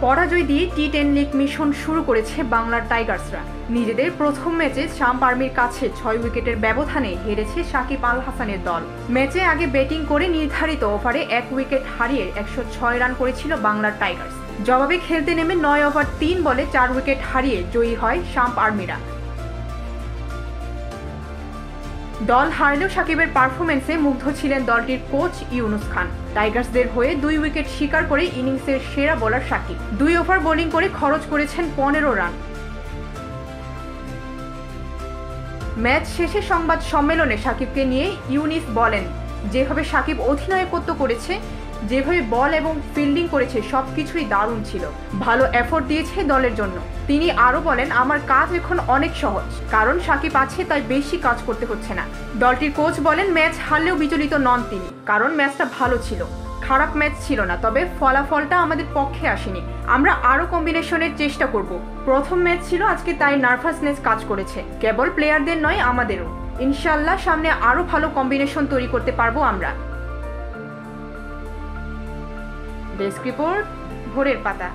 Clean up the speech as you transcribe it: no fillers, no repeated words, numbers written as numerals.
পরাজয় দিয়ে টি10 league mission শুরু করেছে বাংলার টাইগার্সরা। নিজেদের প্রথম ম্যাচে শাম্প আর্মির কাছে 6 উইকেটের ব্যবধানে হেরেছে সাকিব আল হাসানের দল। ম্যাচে আগে ব্যাটিং করে নির্ধারিত ওভারে 1 উইকেট হারিয়ে 106 রান করেছিল বাংলার টাইগার্স। জবাবে খেলতে নেমে 9 ওভার 3 বলে 4 উইকেট হারিয়ে জয়ী হয় শাম্প আর্মিরা। দল হারলেও সাকিবের পারফরমেন্সে মুগ্ধ ছিলেন দলটির কোচ ইউনুস খান। টাইগার্সদের হয়ে 2 উইকেট শিকার করে ইনিংসের সেরা বোলার সাকিব 2 ওভার বোলিং করে খরচ করেছেন 15 রান। ম্যাচ শেষে সংবাদ সম্মেলনে সাকিবকে নিয়ে ইউনুস বলেন, যেভাবে সাকিব অধিনায়কত্ব করেছে, যেভাবে বল এবং ফিল্ডিং করেছে সবকিছুই দারুণ ছিল, ভালো এফোর্ট দিয়েছে দলের জন্য। তিনি আরও বলেন, আমার কাজ এখন অনেক সহজ, কারণ সাকিব আছে তাই বেশি কাজ করতে হচ্ছে না। দলটির কোচ বলেন, ম্যাচ হারলেও বিচলিত নন তিনি, কারণ ম্যাচটা ভালো ছিল, খারাপ ম্যাচ ছিল না, তবে ফলাফলটা আমাদের পক্ষে আসেনি। আমরা আরও কম্বিনেশনের চেষ্টা করব। প্রথম ম্যাচ ছিল আজকে, তাই নার্ভাসনেস কাজ করেছে, কেবল প্লেয়ারদের নয় আমাদেরও। ইনশাআল্লাহ সামনে আরও ভালো কম্বিনেশন তৈরি করতে পারবো আমরা। ডেস্ক রিপোর্ট, ভোরের পাতা।